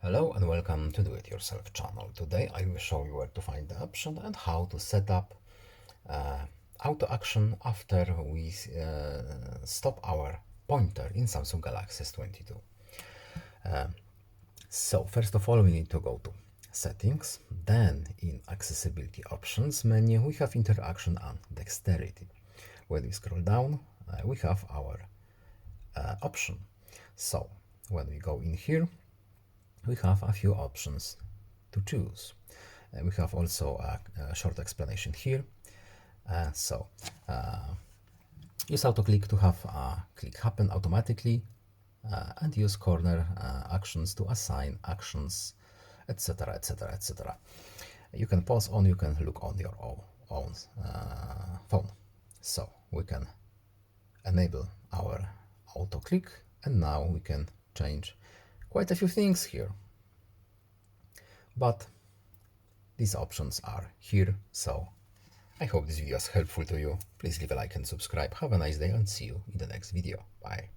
Hello and welcome to Do It Yourself channel. Today I will show you where to find the option and how to set up auto action after we stop our pointer in Samsung Galaxy S22. So first of all we need to go to settings, then in accessibility options menu we have interaction and dexterity. When we scroll down we have our option. So when we go in here we have a few options to choose. We have also a short explanation here. Use auto click to have a click happen automatically and use corner actions to assign actions, etc, etc, etc. You can pause on, you can look on your own phone. So we can enable our auto click, and now we can change quite a few things here, but these options are here. So I hope this video is helpful to you. Please leave a like and subscribe. Have a nice day and see you in the next video. Bye.